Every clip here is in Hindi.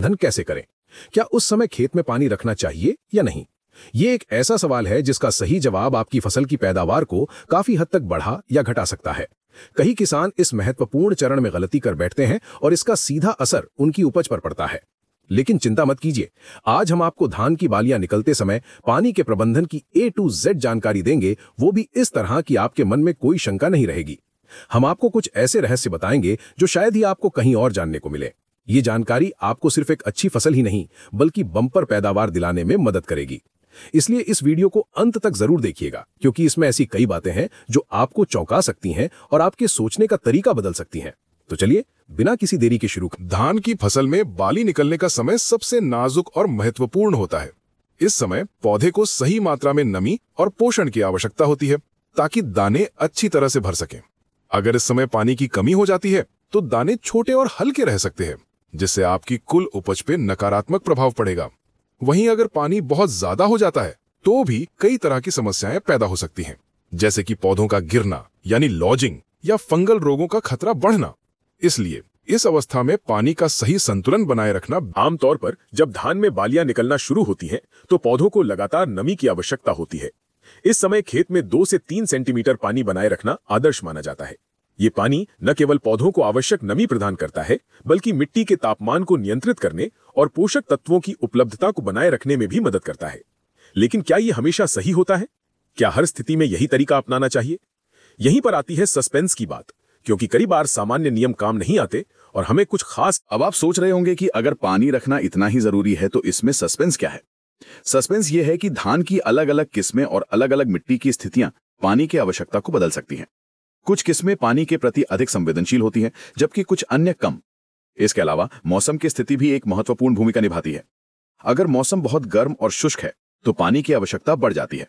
प्रबंधन कैसे करें? क्या उस समय खेत में पानी रखना चाहिए या नहीं? ये एक ऐसा सवाल है जिसका सही जवाब आपकी फसल की पैदावार को काफी हद तक बढ़ा या घटा सकता है। कई किसान इस महत्वपूर्ण चरण में गलती कर बैठते हैं और इसका सीधा असर उनकी उपज पर पड़ता है। लेकिन चिंता मत कीजिए, आज हम आपको धान की बालियां निकलते समय पानी के प्रबंधन की A to Z जानकारी देंगे, वो भी इस तरह कि आपके मन में कोई शंका नहीं रहेगी। हम आपको कुछ ऐसे रहस्य बताएंगे जो शायद ही आपको कहीं और जानने को मिले। ये जानकारी आपको सिर्फ एक अच्छी फसल ही नहीं, बल्कि बम्पर पैदावार दिलाने में मदद करेगी। इसलिए इस वीडियो को अंत तक जरूर देखिएगा, क्योंकि इसमें ऐसी कई बातें हैं जो आपको चौंका सकती हैं और आपके सोचने का तरीका बदल सकती हैं। तो चलिए बिना किसी देरी के शुरू। धान की फसल में बाली निकलने का समय सबसे नाजुक और महत्वपूर्ण होता है। इस समय पौधे को सही मात्रा में नमी और पोषण की आवश्यकता होती है ताकि दाने अच्छी तरह से भर सकें। अगर इस समय पानी की कमी हो जाती है तो दाने छोटे और हल्के रह सकते हैं, जिससे आपकी कुल उपज पे नकारात्मक प्रभाव पड़ेगा। वहीं अगर पानी बहुत ज्यादा हो जाता है तो भी कई तरह की समस्याएं पैदा हो सकती हैं, जैसे कि पौधों का गिरना यानी लॉजिंग या फंगल रोगों का खतरा बढ़ना। इसलिए इस अवस्था में पानी का सही संतुलन बनाए रखना। आमतौर पर जब धान में बालियां निकलना शुरू होती हैं, तो पौधों को लगातार नमी की आवश्यकता होती है। इस समय खेत में 2 से 3 सेंटीमीटर पानी बनाए रखना आदर्श माना जाता है। ये पानी न केवल पौधों को आवश्यक नमी प्रदान करता है, बल्कि मिट्टी के तापमान को नियंत्रित करने और पोषक तत्वों की उपलब्धता को बनाए रखने में भी मदद करता है। लेकिन क्या ये हमेशा सही होता है? क्या हर स्थिति में यही तरीका अपनाना चाहिए? यहीं पर आती है सस्पेंस की बात, क्योंकि कई बार सामान्य नियम काम नहीं आते और हमें कुछ खास। अब आप सोच रहे होंगे कि अगर पानी रखना इतना ही जरूरी है तो इसमें सस्पेंस क्या है? सस्पेंस ये है कि धान की अलग अलग किस्में और अलग अलग मिट्टी की स्थितियां पानी की आवश्यकता को बदल सकती हैं। कुछ किस्में पानी के प्रति अधिक संवेदनशील होती हैं, जबकि कुछ अन्य कम। इसके अलावा मौसम की स्थिति भी एक महत्वपूर्ण भूमिका निभाती है। अगर मौसम बहुत गर्म और शुष्क है तो पानी की आवश्यकता बढ़ जाती है,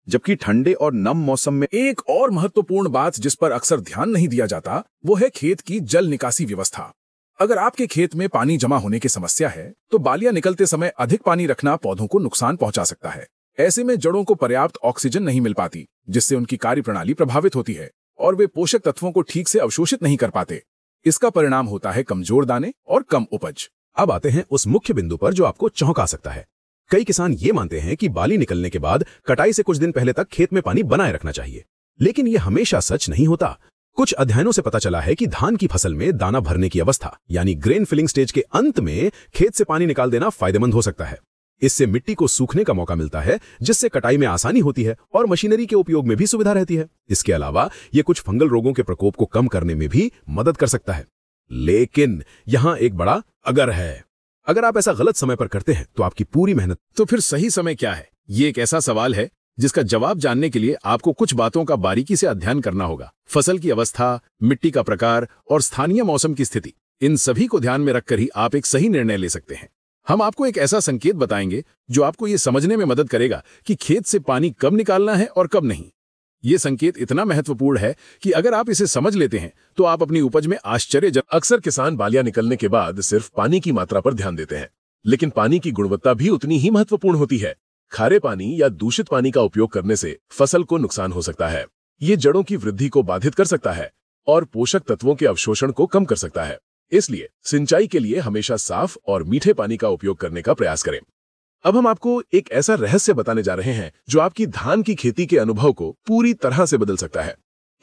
जबकि ठंडे और नम मौसम में। एक और महत्वपूर्ण बात जिस पर अक्सर ध्यान नहीं दिया जाता, वो है खेत की जल निकासी व्यवस्था। अगर आपके खेत में पानी जमा होने की समस्या है तो बालियां निकलते समय अधिक पानी रखना पौधों को नुकसान पहुंचा सकता है। ऐसे में जड़ों को पर्याप्त ऑक्सीजन नहीं मिल पाती, जिससे उनकी कार्यप्रणाली प्रभावित होती है और वे पोषक तत्वों को ठीक से अवशोषित नहीं कर पाते। इसका परिणाम होता है कमजोर दाने और कम उपज। अब आते हैं उस मुख्य बिंदु पर जो आपको चौंका सकता है। कई किसान ये मानते हैं कि बाली निकलने के बाद कटाई से कुछ दिन पहले तक खेत में पानी बनाए रखना चाहिए, लेकिन यह हमेशा सच नहीं होता। कुछ अध्ययनों से पता चला है कि धान की फसल में दाना भरने की अवस्था यानी ग्रेन फिलिंग स्टेज के अंत में खेत से पानी निकाल देना फायदेमंद हो सकता है। इससे मिट्टी को सूखने का मौका मिलता है, जिससे कटाई में आसानी होती है और मशीनरी के उपयोग में भी सुविधा रहती है। इसके अलावा यह कुछ फंगल रोगों के प्रकोप को कम करने में भी मदद कर सकता है। लेकिन यहां एक बड़ा अगर है। अगर आप ऐसा गलत समय पर करते हैं तो आपकी पूरी मेहनत। तो फिर सही समय क्या है? ये एक ऐसा सवाल है जिसका जवाब जानने के लिए आपको कुछ बातों का बारीकी से अध्ययन करना होगा। फसल की अवस्था, मिट्टी का प्रकार और स्थानीय मौसम की स्थिति, इन सभी को ध्यान में रखकर ही आप एक सही निर्णय ले सकते हैं। हम आपको एक ऐसा संकेत बताएंगे जो आपको ये समझने में मदद करेगा कि खेत से पानी कब निकालना है और कब नहीं। ये संकेत इतना महत्वपूर्ण है कि अगर आप इसे समझ लेते हैं तो आप अपनी उपज में आश्चर्यजनक। अक्सर किसान बालियां निकलने के बाद सिर्फ पानी की मात्रा पर ध्यान देते हैं, लेकिन पानी की गुणवत्ता भी उतनी ही महत्वपूर्ण होती है। खारे पानी या दूषित पानी का उपयोग करने से फसल को नुकसान हो सकता है। ये जड़ों की वृद्धि को बाधित कर सकता है और पोषक तत्वों के अवशोषण को कम कर सकता है। इसलिए सिंचाई के लिए हमेशा साफ और मीठे पानी का उपयोग करने का प्रयास करें। अब हम आपको एक ऐसा रहस्य बताने जा रहे हैं जो आपकी धान की खेती के अनुभव को पूरी तरह से बदल सकता है।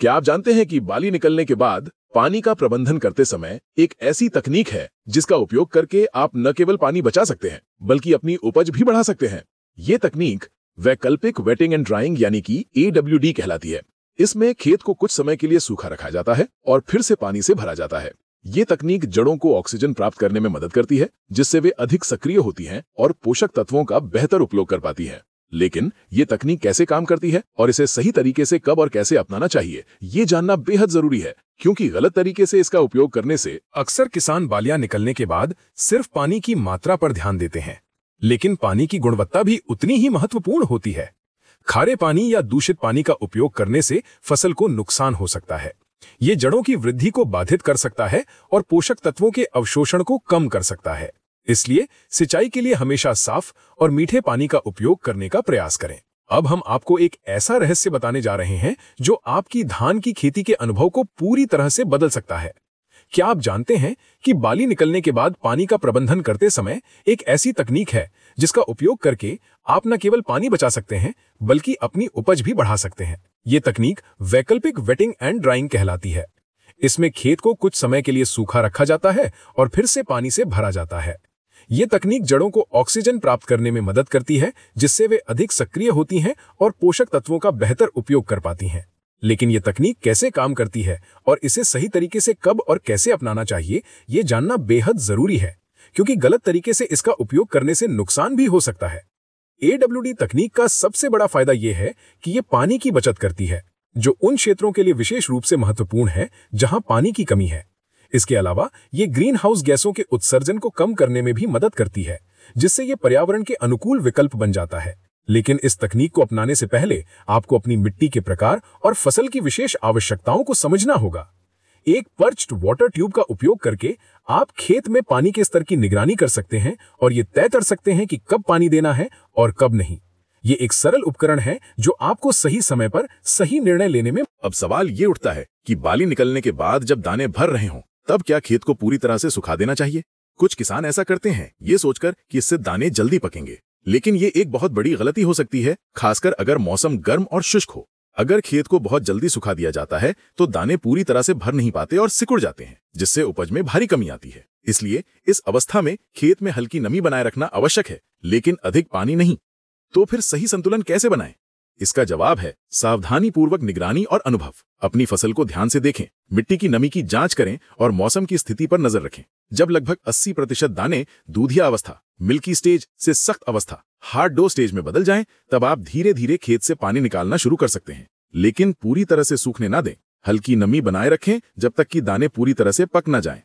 क्या आप जानते हैं कि बाली निकलने के बाद पानी का प्रबंधन करते समय एक ऐसी तकनीक है जिसका उपयोग करके आप न केवल पानी बचा सकते हैं, बल्कि अपनी उपज भी बढ़ा सकते हैं। ये तकनीक वैकल्पिक वेटिंग एंड ड्राइंग यानी कि AWD कहलाती है। इसमें खेत को कुछ समय के लिए सूखा रखा जाता है और फिर से पानी से भरा जाता है। ये तकनीक जड़ों को ऑक्सीजन प्राप्त करने में मदद करती है, जिससे वे अधिक सक्रिय होती हैं और पोषक तत्वों का बेहतर उपयोग कर पाती है। लेकिन ये तकनीक कैसे काम करती है और इसे सही तरीके से कब और कैसे अपनाना चाहिए, ये जानना बेहद जरूरी है, क्योंकि गलत तरीके से इसका उपयोग करने से अक्सर किसान बालियां निकलने के बाद सिर्फ पानी की मात्रा पर ध्यान देते हैं, लेकिन पानी की गुणवत्ता भी उतनी ही महत्वपूर्ण होती है। खारे पानी या दूषित पानी का उपयोग करने से फसल को नुकसान हो सकता है। ये जड़ों की वृद्धि को बाधित कर सकता है और पोषक तत्वों के अवशोषण को कम कर सकता है। इसलिए सिंचाई के लिए हमेशा साफ और मीठे पानी का उपयोग करने का प्रयास करें। अब हम आपको एक ऐसा रहस्य बताने जा रहे हैं जो आपकी धान की खेती के अनुभव को पूरी तरह से बदल सकता है। क्या आप जानते हैं कि बाली निकलने के बाद पानी का प्रबंधन करते समय एक ऐसी तकनीक है जिसका उपयोग करके आप न केवल पानी बचा सकते हैं बल्कि अपनी उपज भी बढ़ा सकते हैं। ये तकनीक वैकल्पिक वेटिंग एंड ड्राइंग कहलाती है। इसमें खेत को कुछ समय के लिए सूखा रखा जाता है और फिर से पानी से भरा जाता है। ये तकनीक जड़ों को ऑक्सीजन प्राप्त करने में मदद करती है, जिससे वे अधिक सक्रिय होती हैं और पोषक तत्वों का बेहतर उपयोग कर पाती हैं। लेकिन ये तकनीक कैसे काम करती है और इसे सही तरीके से कब और कैसे अपनाना चाहिए, ये जानना बेहद जरूरी है, क्योंकि गलत तरीके से इसका उपयोग करने से नुकसान भी हो सकता है। AWD तकनीक का सबसे बड़ा फायदा यह है कि ये पानी की बचत करती है, जो उन क्षेत्रों के लिए विशेष रूप से महत्वपूर्ण है जहां पानी की कमी है। इसके अलावा ये ग्रीन हाउस गैसों के उत्सर्जन को कम करने में भी मदद करती है, जिससे ये पर्यावरण के अनुकूल विकल्प बन जाता है। लेकिन इस तकनीक को अपनाने से पहले आपको अपनी मिट्टी के प्रकार और फसल की विशेष आवश्यकताओं को समझना होगा। एक पर्च्ड वाटर ट्यूब का उपयोग करके आप खेत में पानी के स्तर की निगरानी कर सकते हैं और ये तय कर सकते हैं कि कब पानी देना है और कब नहीं। ये एक सरल उपकरण है जो आपको सही समय पर सही निर्णय लेने में। अब सवाल ये उठता है कि बाली निकलने के बाद जब दाने भर रहे हों, तब क्या खेत को पूरी तरह से सुखा देना चाहिए? कुछ किसान ऐसा करते हैं ये सोचकर कि इससे दाने जल्दी पकेंगे, लेकिन ये एक बहुत बड़ी गलती हो सकती है, खासकर अगर मौसम गर्म और शुष्क हो। अगर खेत को बहुत जल्दी सुखा दिया जाता है तो दाने पूरी तरह से भर नहीं पाते और सिकुड़ जाते हैं, जिससे उपज में भारी कमी आती है। इसलिए इस अवस्था में खेत में हल्की नमी बनाए रखना आवश्यक है, लेकिन अधिक पानी नहीं। तो फिर सही संतुलन कैसे बनाएं? इसका जवाब है सावधानीपूर्वक निगरानी और अनुभव। अपनी फसल को ध्यान से देखें, मिट्टी की नमी की जांच करें और मौसम की स्थिति पर नजर रखें। जब लगभग 80% दाने दूधिया अवस्था, मिल्की स्टेज से सख्त अवस्था, हार्ड डो स्टेज में बदल जाएं, तब आप धीरे धीरे खेत से पानी निकालना शुरू कर सकते हैं, लेकिन पूरी तरह से सूखने ना दें। हल्की नमी बनाए रखें जब तक कि दाने पूरी तरह से पक न जाएं।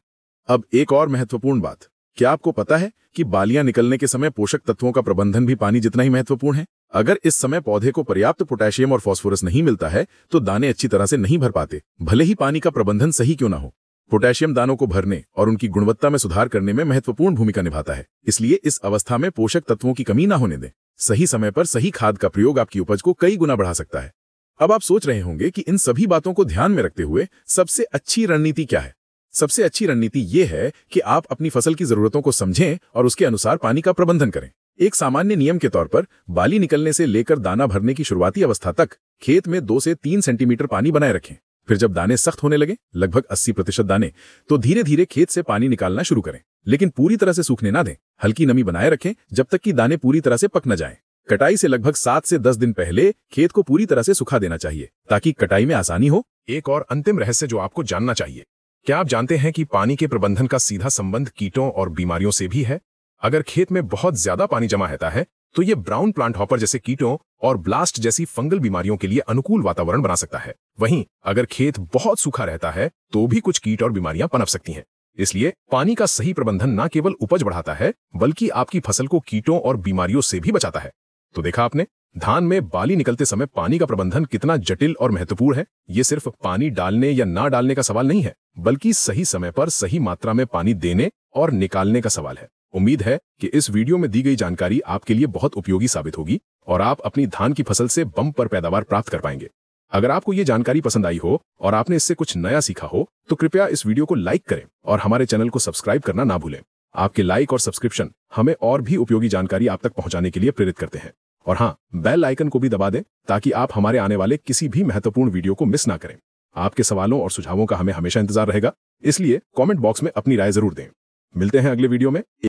अब एक और महत्वपूर्ण बात, क्या आपको पता है कि बालियां निकलने के समय पोषक तत्वों का प्रबंधन भी पानी जितना ही महत्वपूर्ण है? अगर इस समय पौधे को पर्याप्त पोटेशियम और फास्फोरस नहीं मिलता है तो दाने अच्छी तरह से नहीं भर पाते, भले ही पानी का प्रबंधन सही क्यों ना हो। पोटेशियम दानों को भरने और उनकी गुणवत्ता में सुधार करने में महत्वपूर्ण भूमिका निभाता है, इसलिए इस अवस्था में पोषक तत्वों की कमी ना होने दें। सही समय पर सही खाद का प्रयोग आपकी उपज को कई गुना बढ़ा सकता है। अब आप सोच रहे होंगे कि इन सभी बातों को ध्यान में रखते हुए सबसे अच्छी रणनीति क्या है? सबसे अच्छी रणनीति ये है कि आप अपनी फसल की जरूरतों को समझें और उसके अनुसार पानी का प्रबंधन करें। एक सामान्य नियम के तौर पर बाली निकलने से लेकर दाना भरने की शुरुआती अवस्था तक खेत में 2 से 3 सेंटीमीटर पानी बनाए रखें। फिर जब दाने सख्त होने लगे, लगभग 80% दाने, तो धीरे धीरे खेत से पानी निकालना शुरू करें, लेकिन पूरी तरह से सूखने ना दें। हल्की नमी बनाए रखें जब तक कि दाने पूरी तरह से पक न जाएं। कटाई से लगभग 7 से 10 दिन पहले खेत को पूरी तरह से सुखा देना चाहिए ताकि कटाई में आसानी हो। एक और अंतिम रहस्य जो आपको जानना चाहिए, क्या आप जानते हैं कि पानी के प्रबंधन का सीधा संबंध कीटों और बीमारियों से भी है? अगर खेत में बहुत ज्यादा पानी जमा रहता है तो ये ब्राउन प्लांट हॉपर जैसे कीटों और ब्लास्ट जैसी फंगल बीमारियों के लिए अनुकूल वातावरण बना सकता है। वहीं अगर खेत बहुत सूखा रहता है तो भी कुछ कीट और बीमारियां पनप सकती हैं। इसलिए पानी का सही प्रबंधन न केवल उपज बढ़ाता है बल्कि आपकी फसल को कीटों और बीमारियों से भी बचाता है। तो देखा आपने, धान में बाली निकलते समय पानी का प्रबंधन कितना जटिल और महत्वपूर्ण है। ये सिर्फ पानी डालने या ना डालने का सवाल नहीं है, बल्कि सही समय पर सही मात्रा में पानी देने और निकालने का सवाल है। उम्मीद है कि इस वीडियो में दी गई जानकारी आपके लिए बहुत उपयोगी साबित होगी और आप अपनी धान की फसल से बम्पर पैदावार प्राप्त कर पाएंगे। अगर आपको ये जानकारी पसंद आई हो और आपने इससे कुछ नया सीखा हो तो कृपया इस वीडियो को लाइक करें और हमारे चैनल को सब्सक्राइब करना ना भूलें। आपके लाइक और सब्सक्रिप्शन हमें और भी उपयोगी जानकारी आप तक पहुंचाने के लिए प्रेरित करते हैं। और हाँ, बेल आइकन को भी दबा दें ताकि आप हमारे आने वाले किसी भी महत्वपूर्ण वीडियो को मिस ना करें। आपके सवालों और सुझावों का हमें हमेशा इंतजार रहेगा, इसलिए कमेंट बॉक्स में अपनी राय जरूर दें। मिलते हैं अगले वीडियो में।